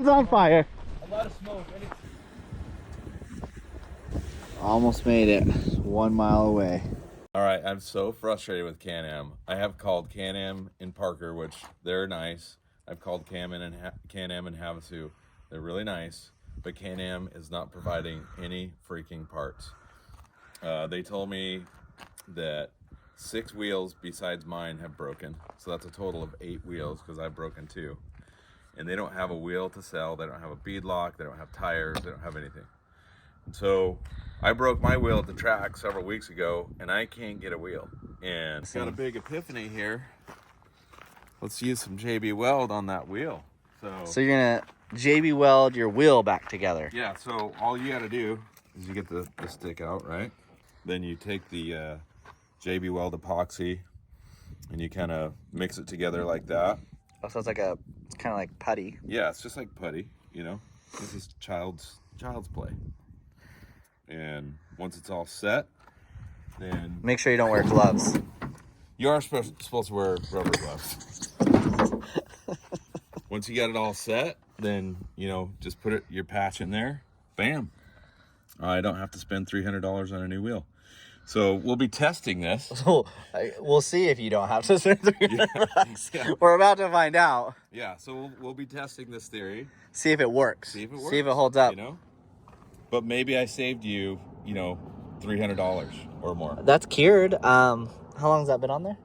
It's on fire. A lot of smoke. Almost made it. 1 mile away. All right, I'm so frustrated with Can-Am. I have called Can-Am in Parker, which they're nice. I've called Can-Am in Havasu. They're really nice, but Can-Am is not providing any freaking parts. They told me that 6 wheels besides mine have broken, so that's a total of 8 wheels because I've broken 2. And they don't have a wheel to sell. They don't have a bead lock. They don't have tires. They don't have anything. And so I broke my wheel at the track several weeks ago, and I can't get a wheel. And got a big epiphany here. Let's use some JB Weld on that wheel. So you're gonna JB Weld your wheel back together. Yeah, so all you gotta do is you get the stick out, right? Then you take the JB Weld epoxy and you kind of mix it together like that. Oh, so it's kind of like putty. Yeah, it's just like putty, you know? This is child's play. And once it's all set, then... Make sure you don't wear gloves. You are supposed to wear rubber gloves. Once you got it all set, then, you know, just put your patch in there. Bam. I don't have to spend $300 on a new wheel. So we'll be testing this. We'll see if you don't have to spend $300. Yeah. We're about to find out. Yeah, so we'll be testing this theory. See if it works. See if it holds up. You know? But maybe I saved you, you know, $300 or more. That's cured. How long has that been on there?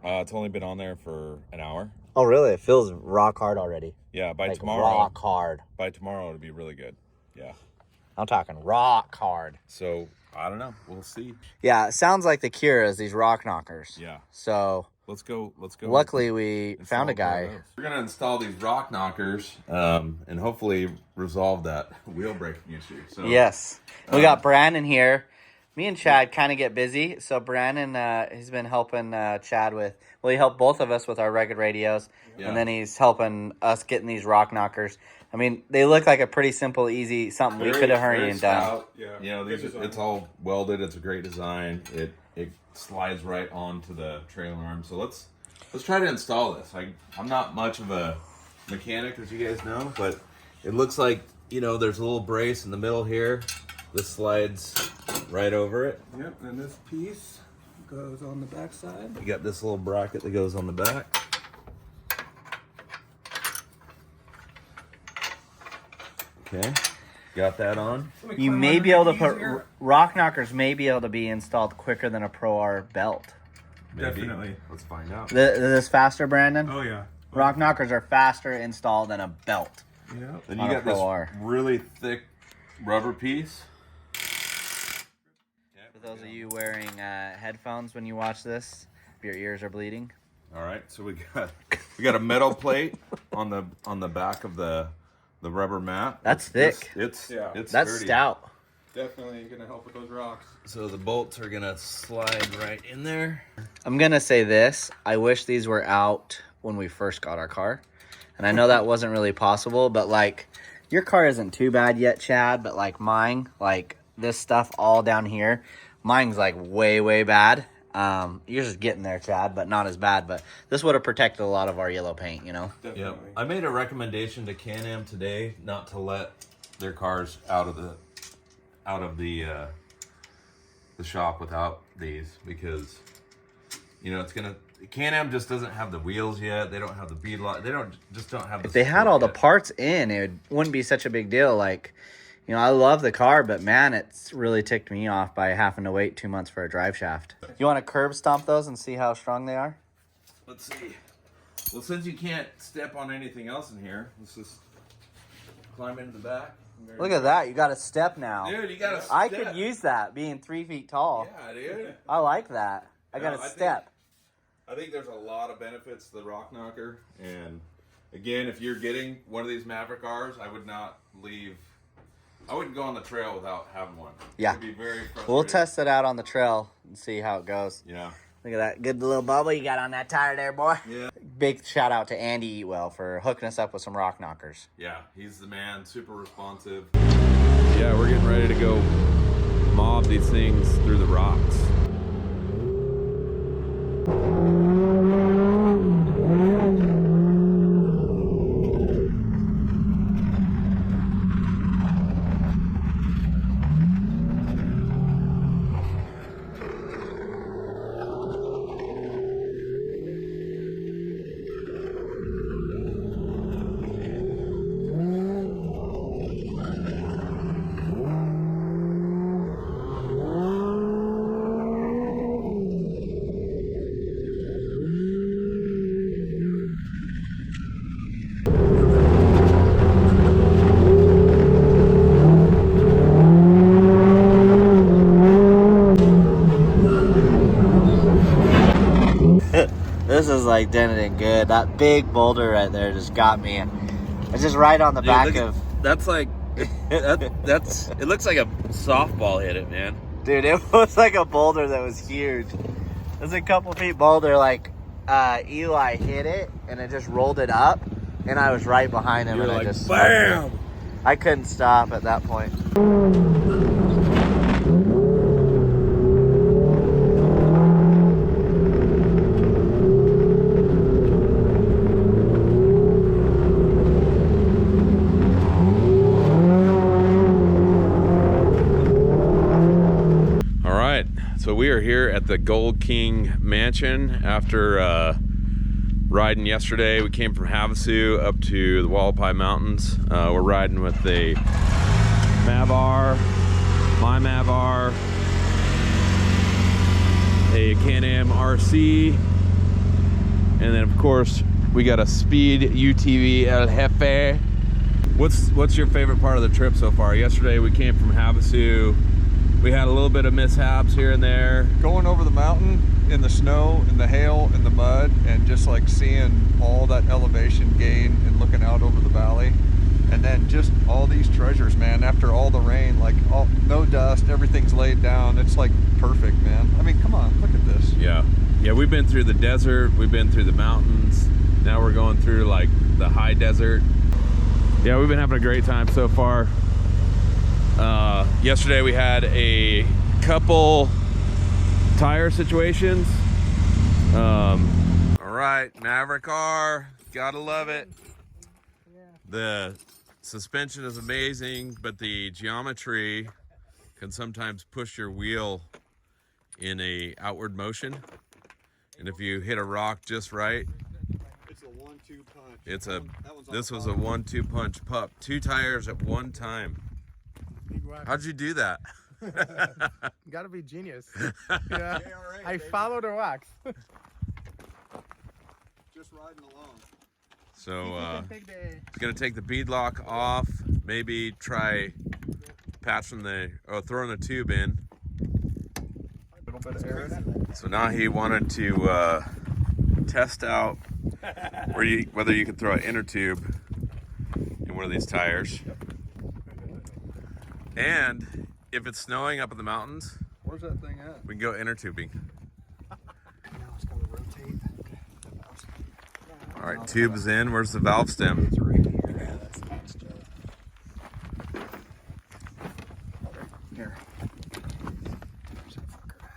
It's only been on there for an hour. Oh, really? It feels rock hard already. Yeah, by like tomorrow. Rock hard. By tomorrow, it'll be really good. Yeah. I'm talking rock hard. So, I don't know. We'll see. Yeah, it sounds like the cure is these rock knockers. Yeah. So... Let's go. Luckily, we found a guy. We're going to install these rock knockers and hopefully resolve that wheel braking issue. So, yes. We got Brandon here. Me and Chad kind of get busy. So Brandon, he's been helping Chad with, well, he helped both of us with our rugged radios. Yeah. And then he's helping us getting these rock knockers. I mean, they look like a pretty simple, easy, something we could have hurried and done. Yeah. You know, it's all welded. It's a great design. It slides right onto the trailer arm. So let's try to install this. I'm not much of a mechanic, as you guys know, but it looks like, you know, there's a little brace in the middle here. This slides right over it. Yep, and this piece goes on the back side. You got this little bracket that goes on the back. Okay. Got that on. You may be able to put rock knockers may be able to be installed quicker than a Pro R belt. Maybe. Definitely. Let's find out. Is this faster, Brandon? Oh yeah. Rock knockers are faster installed than a belt. Yeah. Then you got this really thick rubber piece. For those of you wearing headphones when you watch this, if your ears are bleeding. All right, so we got a metal plate on the back of the rubber mat. That's thick. It's that's sturdy. Stout. Definitely gonna help with those rocks. So the bolts are gonna slide right in there. I'm gonna say this. I wish these were out when we first got our car. And I know that wasn't really possible, but like your car isn't too bad yet, Chad, but like mine, like this stuff all down here, mine's like way, way bad. You're just getting there, Chad, but not as bad. But this would have protected a lot of our yellow paint, you know? Definitely. Yep. I made a recommendation to Can-Am today not to let their cars out of the shop without these because, you know, Can-Am just doesn't have the wheels yet. They don't have the bead lock. They don't have the If they had all the parts in, it wouldn't be such a big deal. Like, you know, I love the car, but man, it's really ticked me off by having to wait 2 months for a drive shaft. You want to curb stomp those and see how strong they are? Let's see. Well, since you can't step on anything else in here, let's just climb into the back. Look at that. You got a step now. Dude, you got a step. I could use that, being 3 feet tall. Yeah, dude. I like that. I got a step. I think there's a lot of benefits to the rock knocker. And again, if you're getting one of these Maverick R's, I wouldn't go on the trail without having one. Yeah. It'd be very frustrating. We'll test it out on the trail and see how it goes. Yeah. Look at that good little bubble you got on that tire there, boy. Yeah. Big shout out to Andy Eatwell for hooking us up with some rock knockers. Yeah, he's the man, super responsive. Yeah, we're getting ready to go mob these things through the rocks. like dented in good. That big boulder right there just got me. It's just right on the Dude, back of. That's like that's. It looks like a softball hit it, man. Dude, it was like a boulder that was huge. It was a couple feet boulder. Like Eli hit it and it just rolled it up, and I was right behind him. You're and like, I just bam! I couldn't stop at that point. So we are here at the Gold King Mansion after riding yesterday. We came from Havasu up to the Hualapai Mountains. We're riding with the Mavar, my Mavar, a Can-Am RC, and then of course we got a Speed UTV El Jefe. What's your favorite part of the trip so far? Yesterday we came from Havasu. We had a little bit of mishaps here and there. Going over the mountain in the snow, in the hail, in the mud, and just like seeing all that elevation gain and looking out over the valley. And then just all these treasures, man, after all the rain, like no dust, everything's laid down. It's like perfect, man. I mean, come on, look at this. Yeah, we've been through the desert, we've been through the mountains. Now we're going through like the high desert. Yeah, we've been having a great time so far. Yesterday we had a couple tire situations. All right, Maverick R, gotta love it. The suspension is amazing, but the geometry can sometimes push your wheel in a outward motion. And if you hit a rock just right, It's a 1-2 punch. This was a 1-2 punch pup. 2 tires at one time. How'd you do that? Gotta be genius. Yeah, I follow the wax. Just riding along. So it's gonna take the bead lock off. Maybe try patching throwing the tube in. A little bit of air in it. So now he wanted to test out whether you could throw an inner tube in one of these tires. And if it's snowing up in the mountains, Where's that thing at? we can go inner tubing. Now it's got to rotate. All right, tube's in. Where's the valve stem? It's right here. Yeah, that's the next job. Here. Where's that fucker at?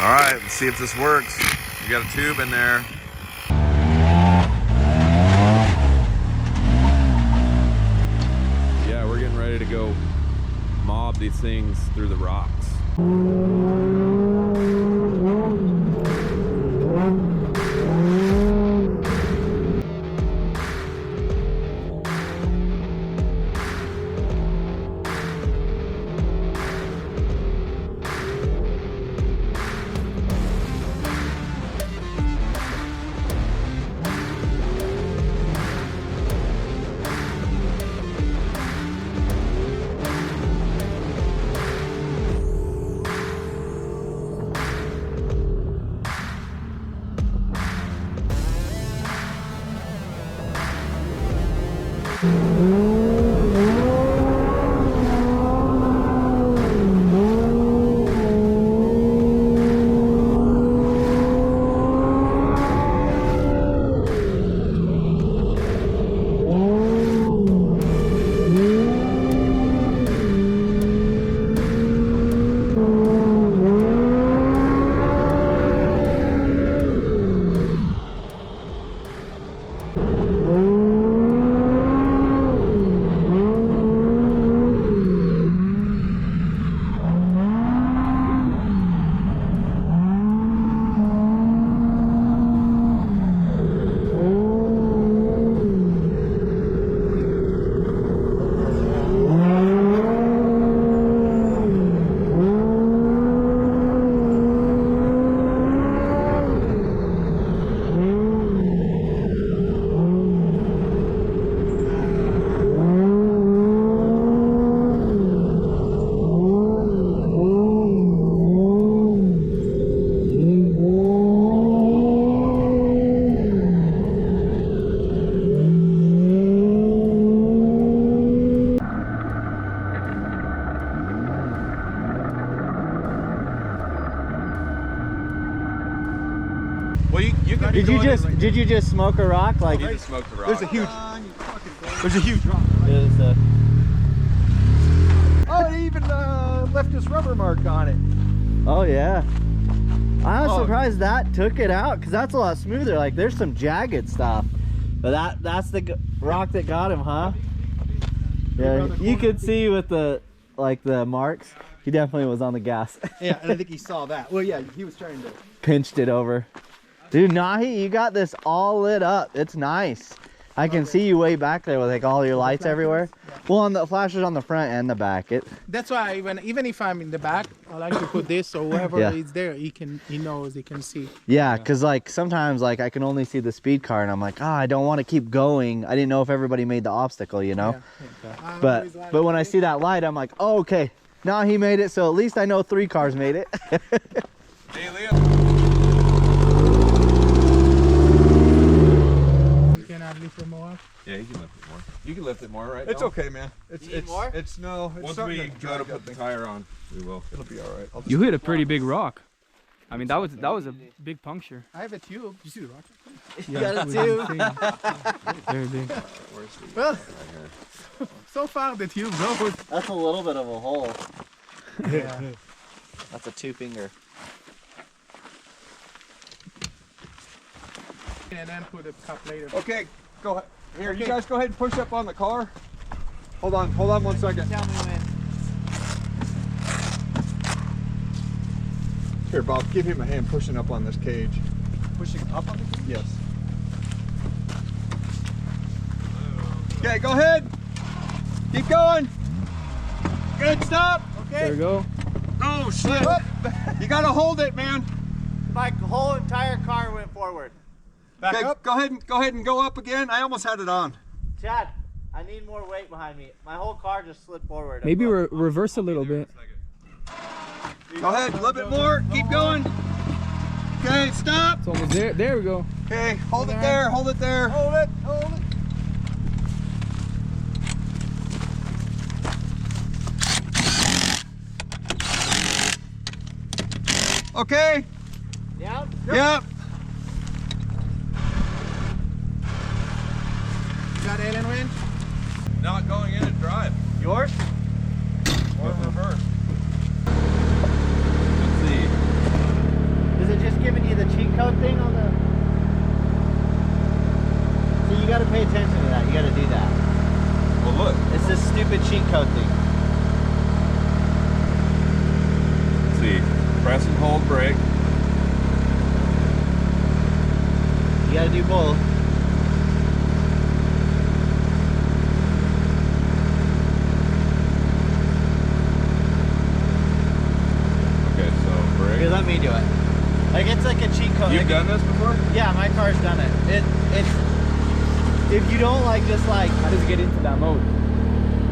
All right, let's see if this works. We got a tube in there. Yeah, we're getting ready to go mob these things through the rocks. Did you just smoke a rock? Like He just smoked the rock. There's a huge rock. Oh, it even left his rubber mark on it. Oh yeah. I was Oh. surprised that took it out because that's a lot smoother. Like there's some jagged stuff, but that's the rock that got him, huh? Yeah, you could see with the marks. He definitely was on the gas. Yeah, and I think he saw that. Well, yeah, he was trying to. Pinched it over. Dude, Nahi, you got this all lit up. It's nice. I can see you way back there with like all your lights everywhere. Well, on the flashers on the front and the back. That's why even if I'm in the back, I like to put this so whoever Yeah. is there, he knows, he can see. Yeah, because like sometimes like I can only see the speed car and I'm like, I don't want to keep going. I didn't know if everybody made the obstacle, you know. I But always like when I this. see that light, I'm like, oh, okay. Now he made it, so at least I know 3 cars made it. Hey, Leo. You can at least lift more up. Yeah, you can lift it more. You can lift it more, right? It's Dom? okay, man. It's more? It's no. It's Once starting we to go drag to up put the thing. tire on, we will. It'll be all right. You hit a pretty big rock. I mean, that was a big puncture. I have a tube. You see the rock? You got it it too. too. Very big. Well, so far the tube goes. That's a little bit of a hole. Yeah. That's a 2-finger. And then put the cup later. Okay, go ahead. Here, you Okay. guys go ahead and push up on the car. Hold on 1 second. Tell me when. Here, Bob, give him a hand pushing up on this cage. Pushing up on the cage? Yes. Okay, go ahead. Keep going. Good, stop. There we go. Oh, shit. You gotta hold it, man. My whole entire car went forward. Okay, go ahead and go up again. I almost had it on. Chad, I need more weight behind me. My whole car just slid forward. Maybe reverse a little bit. Go ahead, a little bit more. Keep going. Okay, stop. It's almost there. There we go. Okay, hold it there. Hold it there. Hold it. Hold it. Okay. Down? Yep. Got Allen winch? Not going in and drive. Yours? Or reverse. Let's see. Is it just giving you the cheat code thing on the... So you got to pay attention to that. You got to do that. Well, look. It's this stupid cheat code thing. Let's see. Press and hold brake. You got to do both. Okay, so brake. Here, let me do it. Like it's like a cheat code. You've Like, done this before? yeah, my car's done it. It's if you don't like just like How does it get into that mode?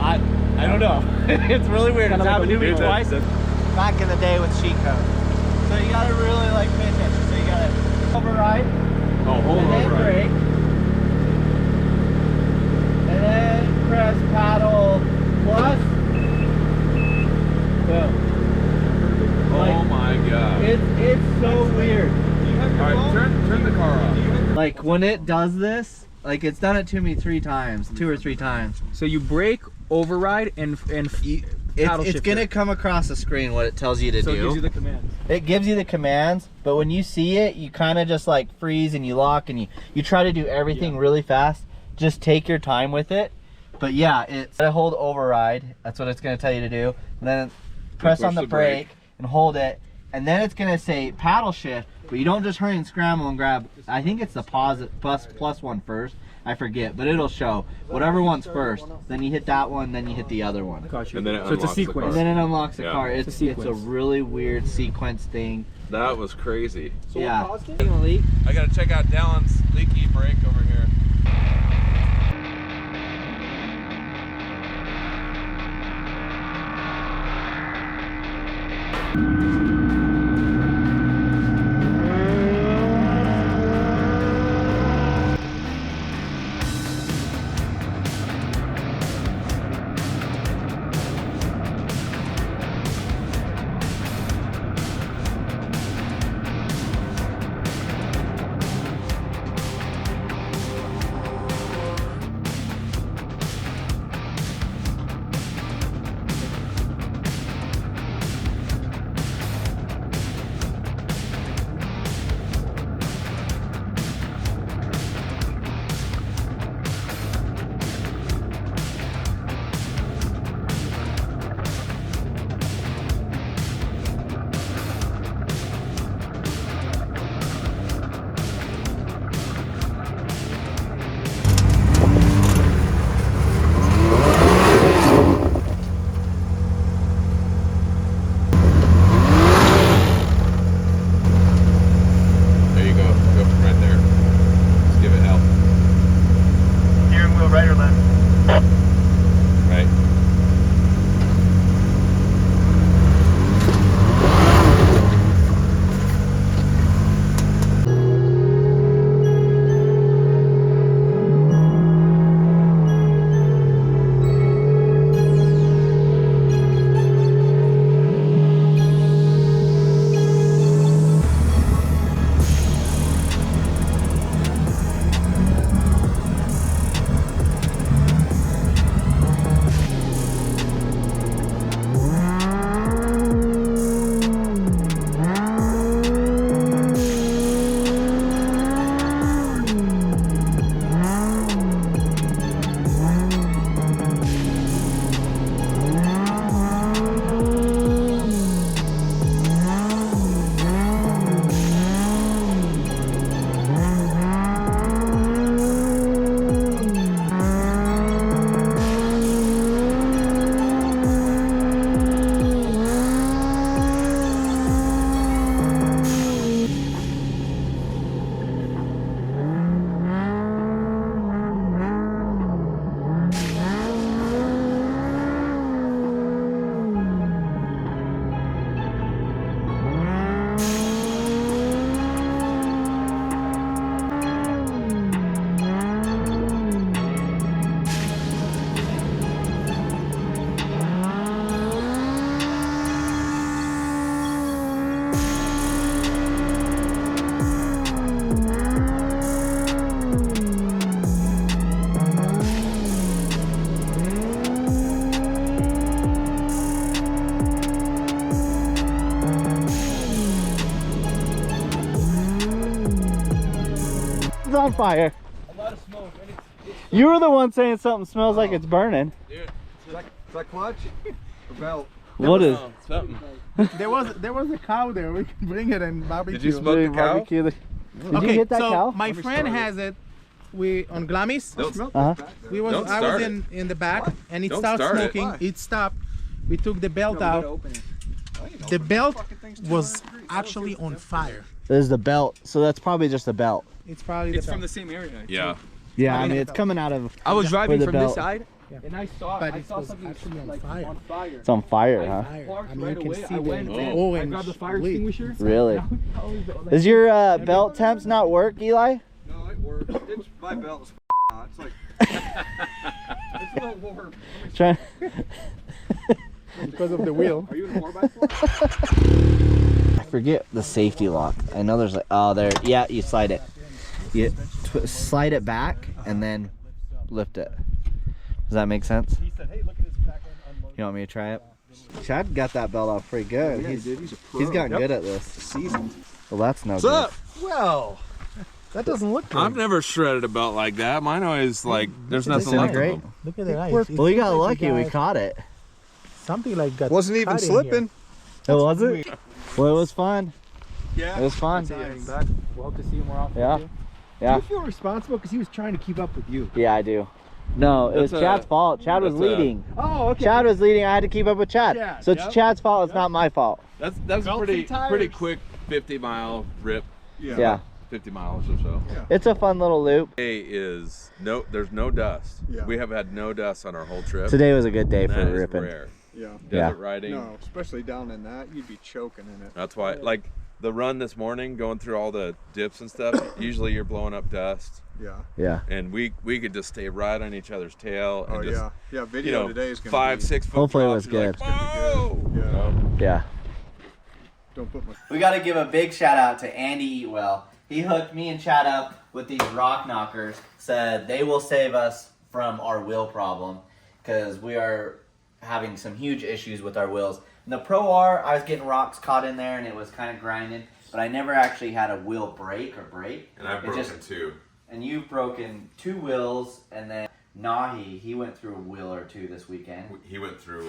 I don't know. It's really weird. It's Kinda like happened to a me loop. twice back in the day with cheat code. So you gotta really like pay attention. So you gotta override Oh, hold and on, then right. brake. And then press paddle plus. Boom. Oh my god. It's so weird. Alright, turn the car off. Like when it does this, like it's done it to me 3 times, 2 or 3 times. So you brake, override, and paddle It's shift gonna it. come across the screen what it tells you to So it do. gives you the commands. It gives you the commands, but when you see it, you kind of just like freeze and you lock and you try to do everything really fast. Just take your time with it. But yeah, it's gotta hold override. That's what it's gonna tell you to do. And then press push on the the brake brake. and hold it. And then it's gonna say paddle shift, but you don't just hurry and scramble and grab. I think it's the plus one first. I forget, but it'll show whatever one's first. Then you hit that one, then you hit the other one. Gotcha. And then it So it's a unlocks the sequence. And then it unlocks the Yeah. car. It's a It's a sequence. really weird sequence thing. That was crazy. Yeah. I gotta check out Dallin's leaky brake over here. It's on fire. A lot of smoke. And it's You were the one saying something smells like it's burning. Dude, is that clutch or belt? What is? Something. There was a cow there. We can bring it and barbecue. Did you smoke the cow? Barbecue the- Did Okay, you hit that so cow? my friend has it. We on Glamis. Don't, Uh-huh. Don't I start was in the back, and it Don't started start it. smoking. Why? It stopped. We took the belt out. The belt was actually on fire. This is the belt, so that's probably just the belt. It's probably It's the from belt. the same area. Yeah. Yeah, I mean it's coming out of. I was driving the from belt. this side, Yeah. and I saw But it saw was something actually on like fire. on fire. It's on fire, I huh? parked I mean, right you can away. see I the went in, I orange grabbed the fire bleed. extinguisher. Really? Now, Does your belt temps not work, Eli? No, it works. It's my belt's hot. It's like it's a little warm. Trying. because of the wheel. Are you in a 4x4? I forget the safety lock. I know there's like, oh, there. Yeah, you slide it. You slide it back and then lift it. Does that make sense? He said, "Hey, look at his back end." You want me to try it? Chad got that belt off pretty good. Yeah, he's, he did. He's a pro. he's gotten Yep. good at this. Seasoned. Well, that's no What's good. up? Well, that doesn't look good. I've never shredded a belt like that. Mine always like there's nothing left of Disintegrate. them. Look at the ice. Well, you got lucky. We caught it. Something like that. Wasn't even slipping. It was it? Well, it was fun. Yeah. It was fun. We'll have to see you more often. Yeah. too. Yeah. Do you feel responsible because he was trying to keep up with you? Yeah, I do. No, it was That's Chad's fault. Chad was that's a- leading. Oh, okay. Chad was leading. I had to keep up with Chad. Chad, So it's yep. Chad's fault. It's not my fault. That's a Belts pretty and tires. pretty quick 50-mile rip. Yeah. 50 miles or so. It's a fun little loop. Today is there's no dust. Yeah. We have had no dust on our whole trip. Today was a good day for That is ripping. rare. Yeah. Yeah. Desert riding. No, especially down in that, you'd be choking in it. That's why, like the run this morning, going through all the dips and stuff. Usually you're blowing up dust, Yeah. Yeah. and we could just stay right on each other's tail. And Oh just, yeah. Yeah. Video You know, today is gonna 5, be, 6 foot. Hopefully it drops, was you're like, good. Whoa! Yeah. Yeah. Don't put my. We got to give a big shout out to Andy Eatwell. He hooked me and Chad up with these rock knockers. Said they will save us from our wheel problem because we are having some huge issues with our wheels. In the Pro R, I was getting rocks caught in there and it was kind of grinding, but I never actually had a wheel break. And I've It broken just- 2. And you've broken 2 wheels, and then Nahi, he went through a wheel or 2 this weekend. He went through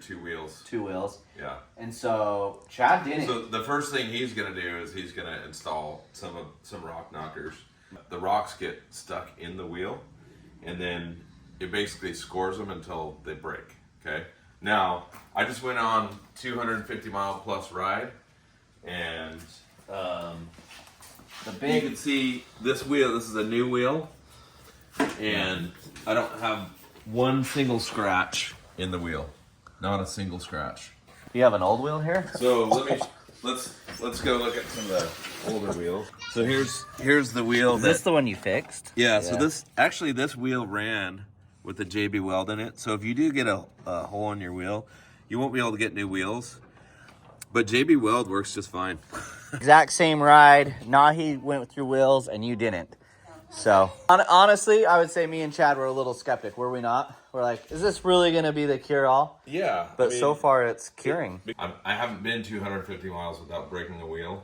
2 wheels. 2 wheels. Yeah. And so Chad didn't. So the first thing he's gonna do is he's gonna install some rock knockers. The rocks get stuck in the wheel, and then it basically scores them until they break. Okay. Now I just went on 250-mile plus ride, and the you big can see this wheel. This is a new wheel, and I don't have one single scratch in the wheel. Not a single scratch. You have an old wheel here? So let's go look at some of the older wheels. So here's the wheel. Is this the one you fixed? Yeah. So this wheel ran with the JB Weld in it. So if you do get a hole in your wheel, you won't be able to get new wheels. But JB Weld works just fine. Exact same ride. Nahi went through wheels and you didn't. So honestly, I would say me and Chad were a little skeptic, were we not? We're like, is this really going to be the cure-all? Yeah. But so far it's curing. I haven't been 250 miles without breaking a wheel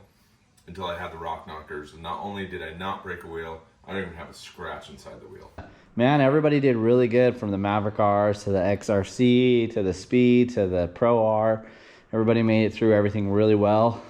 until I had the rock knockers. And not only did I not break a wheel, I don't even have a scratch inside the wheel. Man, everybody did really good, from the Maverick Rs to the XRC to the Speed to the Pro R. Everybody made it through everything really well.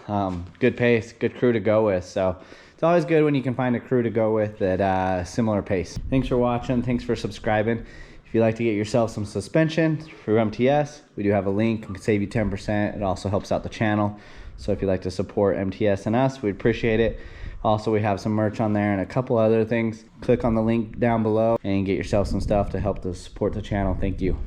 Good pace, good crew to go with. So it's always good when you can find a crew to go with at similar pace. Thanks for watching. Thanks for subscribing. If you'd like to get yourself some suspension through MTS, we do have a link. It can save you 10%. It also helps out the channel. So if you'd like to support MTS and us, we'd appreciate it. Also, we have some merch on there and a couple other things. Click on the link down below and get yourself some stuff to help to support the channel. Thank you.